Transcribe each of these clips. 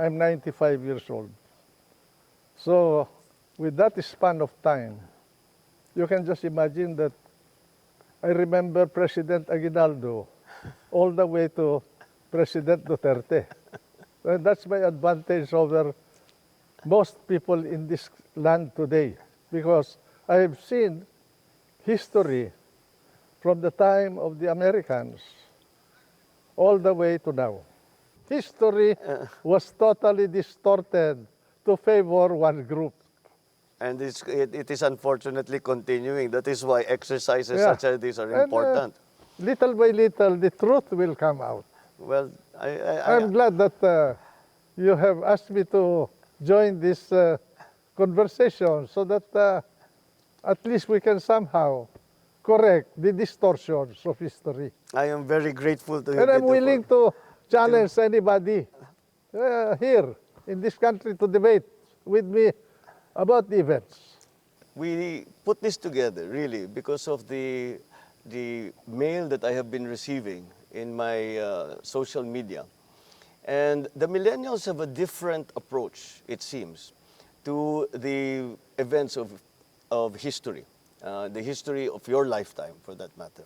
I'm 95 years old. So with that span of time, you can just imagine that I remember President Aguinaldo all the way to President Duterte. And that's my advantage over most people in this land today, because I have seen history from the time of the Americans all the way to now. History was totally distorted to favor one group. And it is unfortunately continuing. That is why exercises Yeah. such as these are And, important. little by little, the truth will come out. Well, I'm glad that you have asked me to join this conversation so that at least we can somehow correct the distortions of history. I am very grateful to you. And I'm Tito, willing to challenge anybody here in this country to debate with me about the events. We put this together really because of the mail that I have been receiving in my social media. And the millennials have a different approach, it seems, to the events of history, the history of your lifetime for that matter.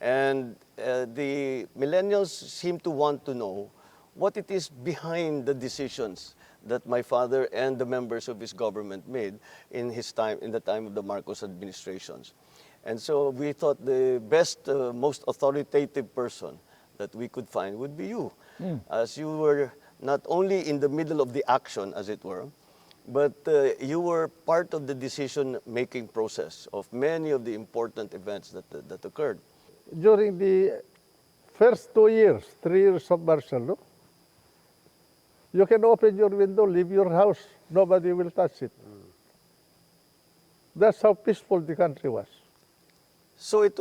And the millennials seem to want to know what it is behind the decisions that my father and the members of his government made in the time of the Marcos administrations. And so we thought the best, most authoritative person that we could find would be you, as you were not only in the middle of the action, as it were, but you were part of the decision-making process of many of the important events that occurred. During the first 2 years, 3 years of martial law, you can open your window, leave your house, nobody will touch it. That's how peaceful the country was. So it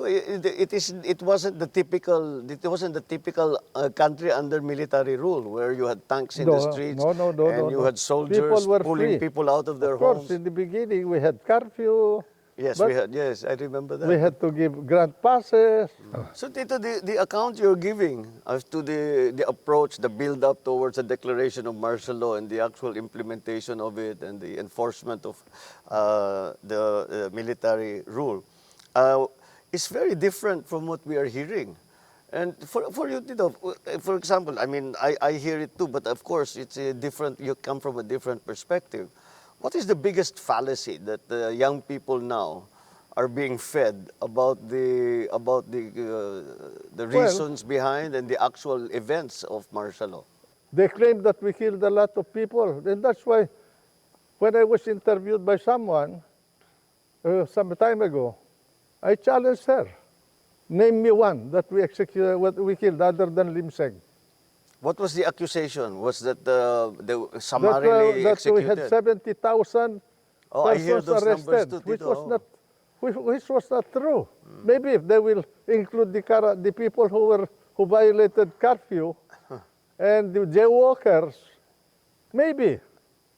wasn't the typical country under military rule where you had tanks in the streets and you had soldiers pulling people out of their homes. Of course, course, in the beginning we had curfew. Yes, we had. Yes, I remember that. We had to give grant passes. So, Tito, the account you're giving as to the approach, the build-up towards the declaration of martial law and the actual implementation of it and the enforcement of the military rule is very different from what we are hearing. And for you, Tito, for example, I mean, I hear it too, but of course, it's a different. You come from a different perspective. What is the biggest fallacy that the young people now are being fed about the reasons behind and the actual events of martial law? They claim that we killed a lot of people, and that's why when I was interviewed by someone some time ago, I challenged her. Name me one that we executed, what we killed other than Lim Seng. What was the accusation? Was that they summarily executed? That we had 70,000 persons arrested, too, which was not true. Maybe if they will include the people who violated curfew and the jaywalkers, maybe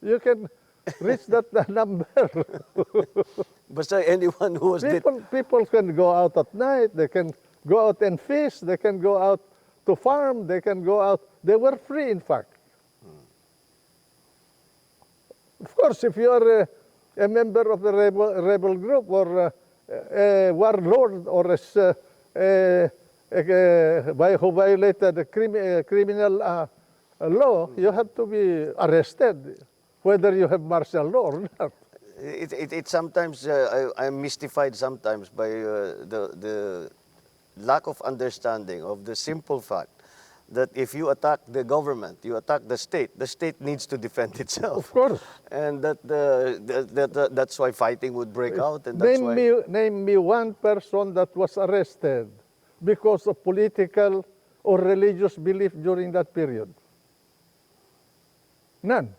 you can reach that number. But anyone who was people can go out at night. They can go out and fish. They can go out to farm. They can go out. They were free, in fact. Of course, if you are a member of the rebel group or a warlord or who violated a criminal law, you have to be arrested, whether you have martial law or not. It sometimes, I'm mystified sometimes by the lack of understanding of the simple fact that if you attack the government, you attack the state needs to defend itself. Of course. And that's why fighting would break out. And that's name me one person that was arrested because of political or religious belief during that period. None.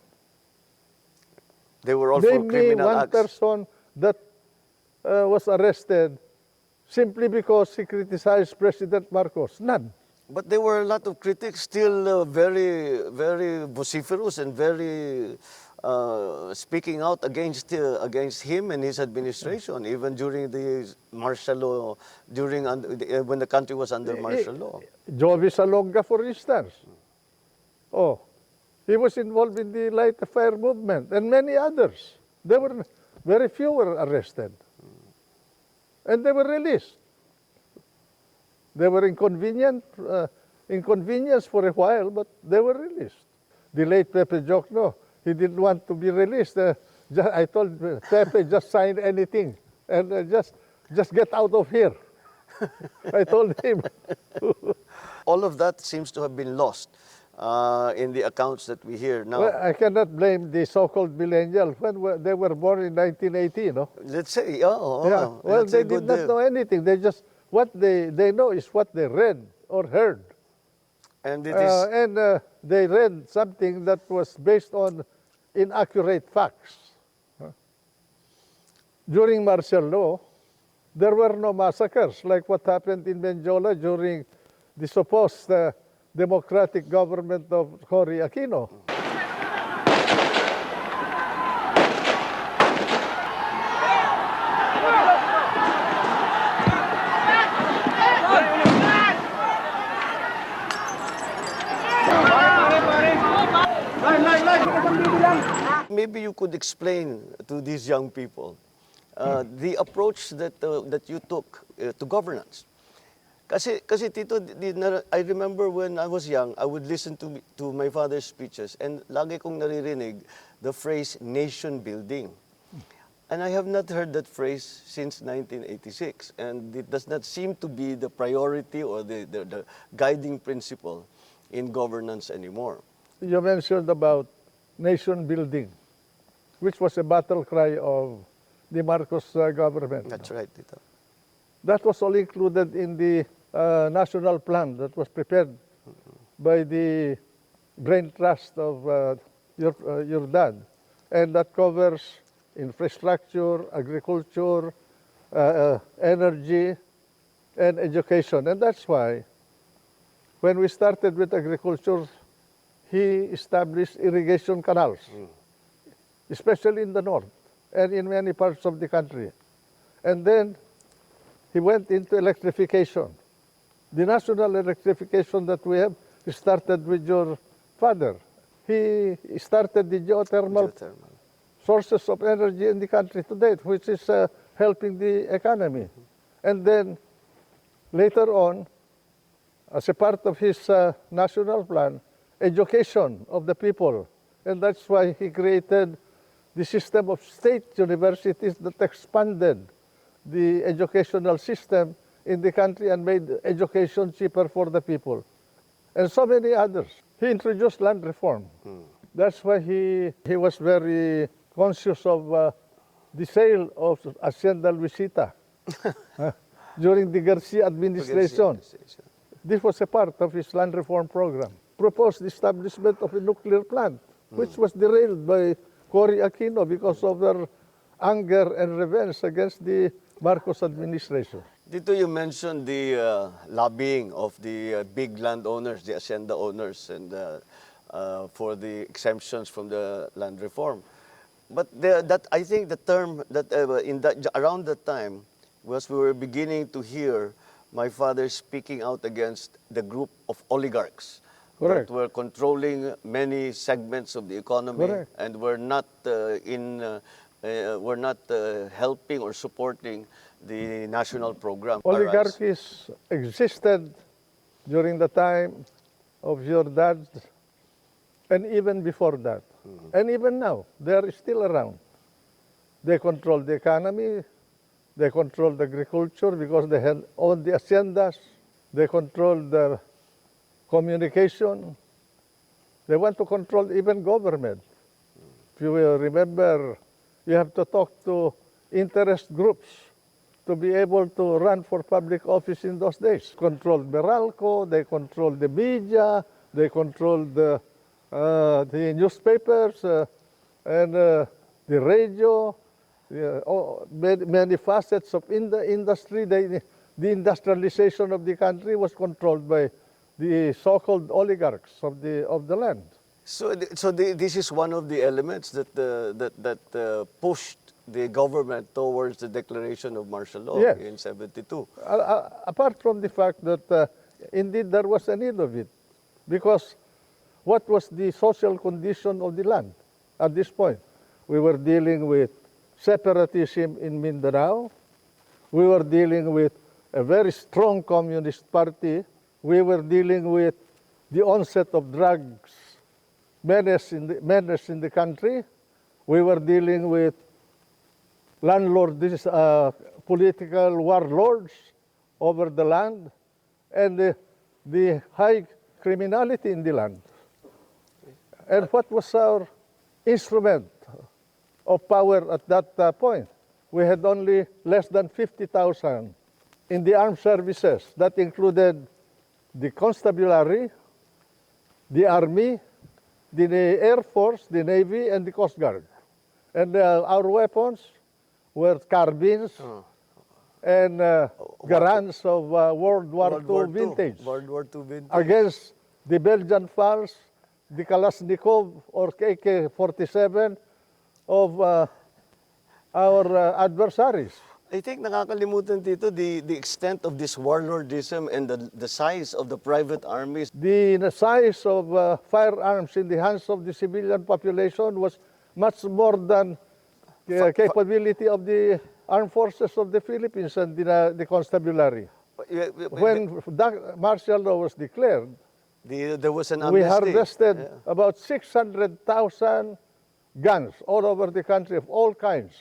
They were all for criminal acts. Name me one person that was arrested simply because he criticized President Marcos. None. But there were a lot of critics still very, very vociferous and very speaking out against him and his administration, even during the martial law, when the country was under martial law. Jovi Salonga, for instance. Oh, He was involved in the Light the Fire movement and many others. Very few were arrested. And they were released. They were inconvenienced for a while, but they were released. The late Pepe Jokno, he didn't want to be released. I told Pepe, just sign anything and just get out of here. I told him. All of that seems to have been lost in the accounts that we hear now. Well, I cannot blame the so-called millennials when they were born in 1980, no? Let's say, Yeah. Well, that's they a did good, not know anything. What they know is what they read or heard. And it is, They read something that was based on inaccurate facts. During martial law, there were no massacres like what happened in Benjola during the supposed democratic government of Cory Aquino. maybe you could explain to these young people the approach that you took to governance. Kasi Tito, I remember when I was young, I would listen to my father's speeches and lagi kong naririnig the phrase nation building. And I have not heard that phrase since 1986. And it does not seem to be the priority or the guiding principle in governance anymore. You mentioned about nation building, which was a battle cry of the Marcos government. That's right, Tito. That was all included in the national plan that was prepared by the brain trust of your dad. And that covers infrastructure, agriculture, energy, and education. And that's why when we started with agriculture, he established irrigation canals, especially in the north and in many parts of the country. And then he went into electrification. The national electrification that we have started with your father. He started the geothermal sources of energy in the country today, which is helping the economy. And then later on, as a part of his national plan, education of the people. And that's why he created the system of state universities that expanded the educational system in the country and made education cheaper for the people. And so many others. He introduced land reform. That's why he was very conscious of the sale of Hacienda Luisita during the Garcia administration. This was a part of his land reform program. Proposed the establishment of a nuclear plant, which was derailed by Cory Aquino because of their anger and revenge against the Marcos administration. Dito you mentioned the lobbying of the big landowners, the hacienda owners, and for the exemptions from the land reform. But that I think the term that around that time was we were beginning to hear my father speaking out against the group of oligarchs. Correct. That were controlling many segments of the economy. Correct. And were not helping or supporting the national program. Oligarchies existed during the time of your dad and even before that. And even now, they are still around. They control the economy, they control the agriculture because they own the haciendas, they control the communication, they want to control even government. If you will remember, you have to talk to interest groups to be able to run for public office in those days. Controlled Meralco, they controlled the media, they controlled the newspapers and the radio, many facets of the industry. The industrialization of the country was controlled by the so-called oligarchs of the land. So this is one of the elements that pushed the government towards the declaration of martial law Yes. in 72. Apart from the fact that indeed there was a need of it, because what was the social condition of the land at this point. We were dealing with separatism in Mindanao. We were dealing with a very strong communist party. We were dealing with the onset of drugs menace in the country. We were dealing with landlords, political warlords over the land, and the high criminality in the land. And what was our instrument of power at that point? We had only less than 50,000 in the armed services. That included the constabulary, the army, the Air Force, the Navy, and the Coast Guard. And our weapons were carbines and Garands of World War II vintage. World War II vintage. Against the Belgian FALS, the Kalashnikov or AK-47 of our adversaries. I think nakakalimutan dito the extent of this warlordism and the size of the private armies. The size of firearms in the hands of the civilian population was much more than the capability of the armed forces of the Philippines and the constabulary. When martial law was declared, there was an we amnesty. harvested about 600,000 guns all over the country of all kinds.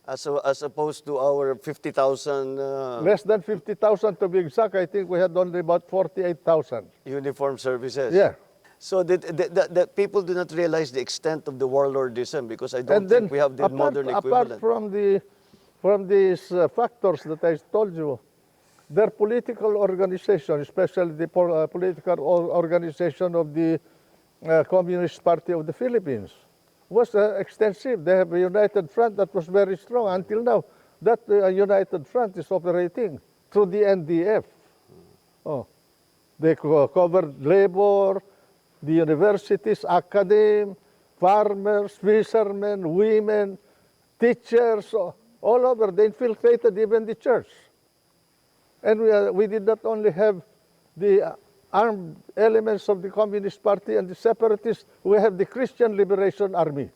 As opposed to our 50,000 Less than 50,000 to be exact. I think we had only about 48,000. uniformed services. Yeah. So the people do not realize the extent of the warlordism because I don't think we have the modern equivalent. Apart from these factors that I told you, their political organization, especially the political organization of the Communist Party of the Philippines, was extensive. They have a united front that was very strong. Until now, that united front is operating through the NDF. They covered labor, the universities, academe, farmers, fishermen, women, teachers, all over. They infiltrated even the church. And we did not only have the armed elements of the Communist Party and the separatists, we have the Christian Liberation Army.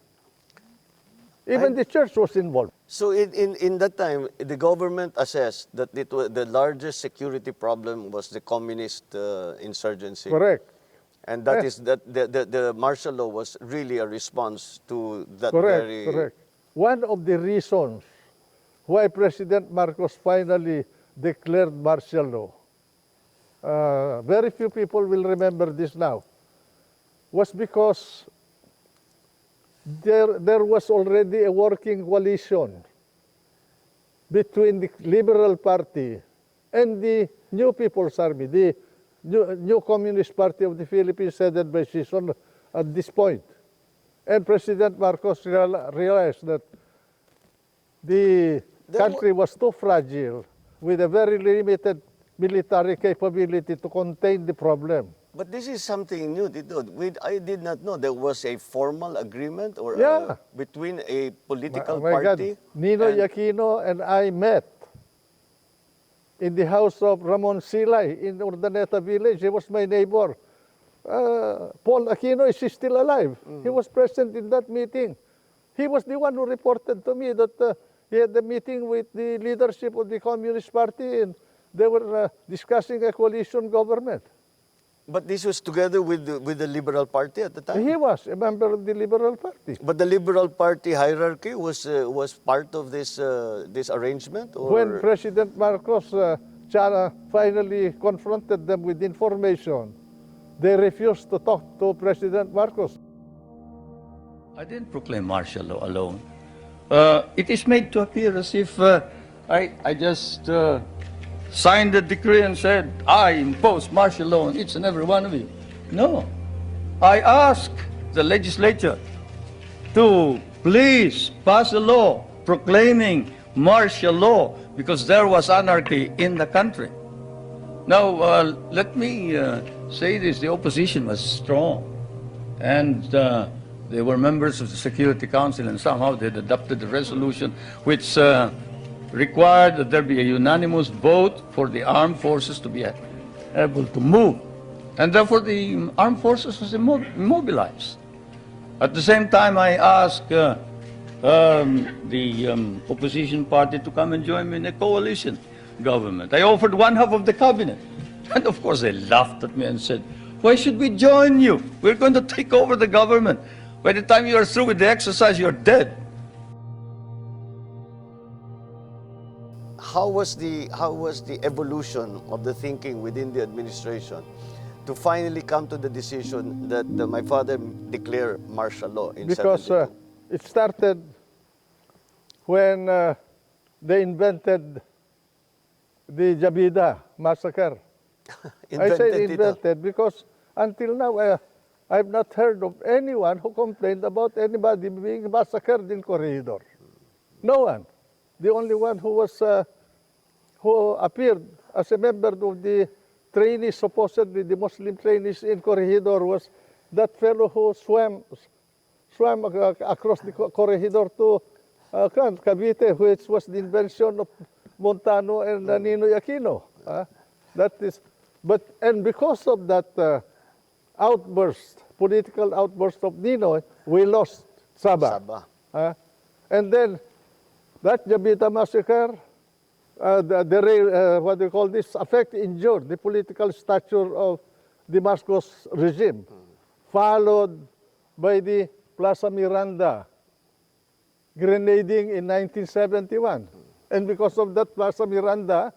Even the church was involved. So in that time, the government assessed that the largest security problem was the communist insurgency. Correct. And that is that the martial law was really a response to that very... Correct. One of the reasons why President Marcos finally declared martial law, very few people will remember this now, was because there was already a working coalition between the Liberal Party and the New People's Army, the new Communist Party of the Philippines headed by Sison at this point. And President Marcos realized that the country was too fragile with a very limited military capability to contain the problem. But this is something new. I did not know there was a formal agreement or between a political party. God. Ninoy Aquino and I met in the house of Ramon Silay in Urdaneta village. He was my neighbor. Paul Aquino is still alive. He was present in that meeting. He was the one who reported to me that he had a meeting with the leadership of the Communist Party and they were discussing a coalition government. But this was together with the Liberal Party at the time? He was a member of the Liberal Party. But the Liberal Party hierarchy was part of this arrangement? Or? When President Marcos finally confronted them with information, they refused to talk to President Marcos. I didn't proclaim martial law alone. It is made to appear as if I just signed the decree and said, I impose martial law on each and every one of you. No. I asked the legislature to please pass a law proclaiming martial law because there was anarchy in the country. Now, let me say this. The opposition was strong. And they were members of the Security Council, and somehow they adopted a resolution which required that there be a unanimous vote for the armed forces to be able to move And therefore the armed forces was immobilized. At the same time, I asked the opposition party to come and join me in a coalition government. I offered one half of the cabinet. And of course they laughed at me and said, why should we join you? We're going to take over the government. By the time you are through with the exercise, you're dead. How was the evolution of the thinking within the administration to finally come to the decision that my father declare martial law in Because 72? it started when they invented the Jabida massacre. I say Invented it, invented because until now I've not heard of anyone who complained about anybody being massacred in Corregidor. No one. The only one who appeared as a member of the trainees, supposedly the Muslim trainees in Corregidor, was that fellow who swam across the Corregidor to Cavite, which was the invention of Montano and Ninoy Aquino. And because of that outburst, political outburst of Ninoy, we lost Sabah. And then that Jabita massacre, what do you call this, injured the political stature of the Marcos regime, followed by the Plaza Miranda grenading in 1971. And because of that Plaza Miranda,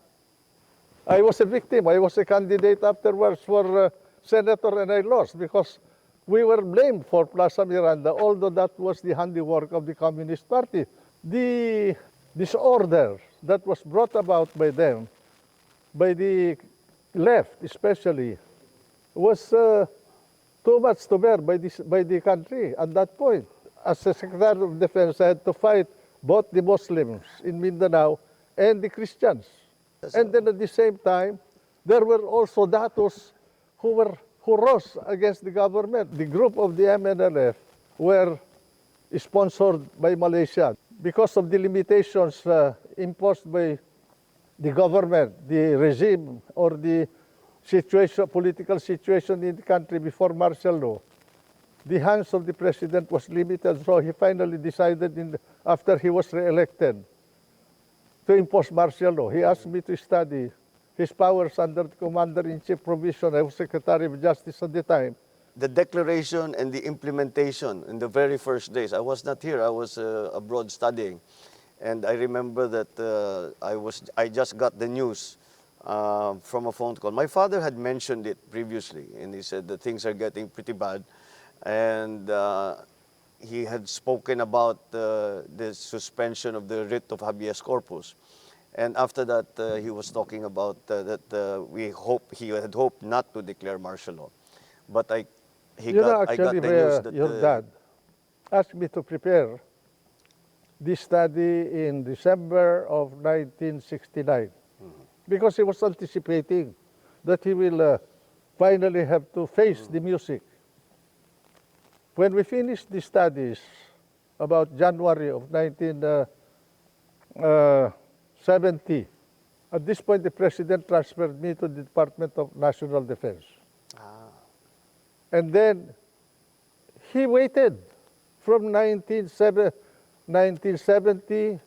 I was a victim. I was a candidate afterwards for senator, and I lost because we were blamed for Plaza Miranda, although that was the handiwork of the Communist Party. The disorder that was brought about by them, by the left especially, was too much to bear by the country at that point. As a Secretary of Defense, I had to fight both the Muslims in Mindanao and the Christians. And then at the same time, there were also Datos who rose against the government. The group of the MNLF were sponsored by Malaysia because of the limitations imposed by the government, the regime, or the political situation in the country before martial law. The hands of the president was limited, so he finally decided, after he was re-elected, to impose martial law. He asked me to study his powers under the Commander-in-Chief provision. I was Secretary of Justice at the time. The declaration and the implementation in the very first days. I was not here. I was abroad studying. And I remember that I just got the news from a phone call. My father had mentioned it previously, and he said that things are getting pretty bad. And he had spoken about the suspension of the writ of habeas corpus. And after that, he was talking about he had hoped not to declare martial law. But I got the news that your dad asked me to prepare this study in December of 1969 because he was anticipating that he will finally have to face the music. When we finished the studies about January of 1970, at this point the President transferred me to the Department of National Defense. And then he waited from 1970,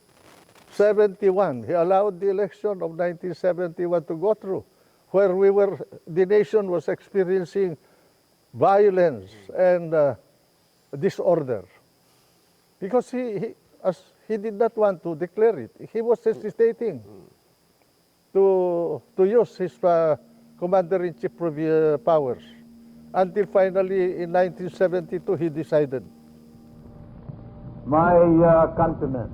71. He allowed the election of 1971 to go through, where the nation was experiencing violence and disorder. Because he did not want to declare it. He was hesitating to use his Commander-in-Chief powers. Until finally, in 1972, he decided. My countrymen,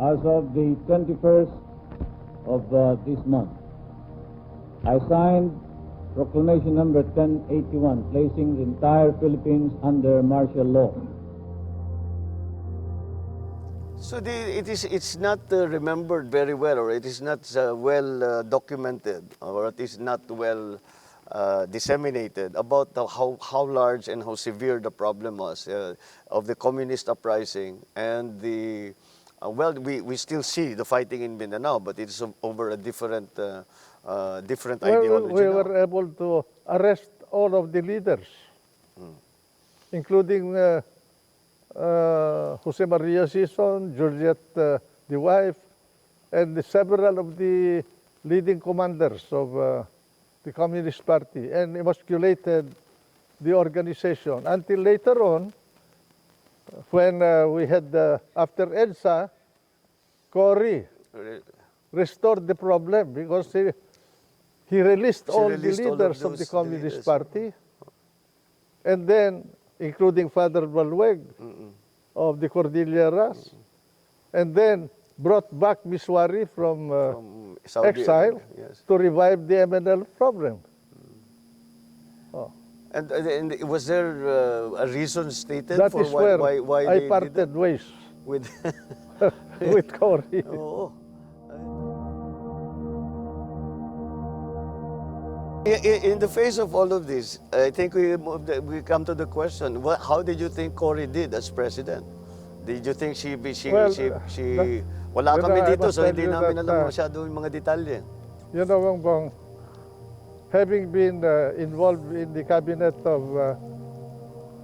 as of the 21st of this month, I signed Proclamation number 1081, placing the entire Philippines under martial law. So it's not remembered very well, or it is not well documented, or it is not well disseminated about how large and how severe the problem was of the communist uprising and the well, we still see the fighting in Mindanao, but it's over a different different Well, ideology we now. were able to arrest all of the leaders, including Jose Maria Sison, Georgette, the wife, and several of the leading commanders of the Communist Party, and emasculated the organization until later on, when we had, after EDSA, Cory restored the problem because he released all the released all of leaders of the those Communist leaders. Party, and then, including Father Balweg of the Cordilleras, and then brought back Miswari from From Saudi exile Arabia, yes. to revive the MNL problem. And was there a reason stated That for is where why I they parted did ways it? With with Cory. Oo. In the face of all of this, I think we come to the question: how did you think Cory did as president? Did you think she Well, wala you kami know, I dito, must so tell hindi you namin that, alam masyado yung mga detalye. You know, Bongbong, having been involved in the cabinet of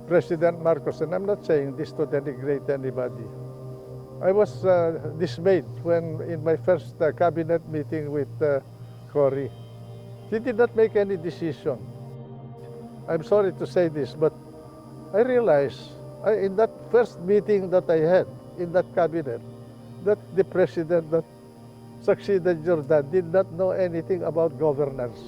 President Marcos, and I'm not saying this to denigrate anybody, I was dismayed when in my first cabinet meeting with Cory, he did not make any decision. I'm sorry to say this, but I realized in that first meeting that I had in that cabinet, that the president that succeeded Jordan did not know anything about governance.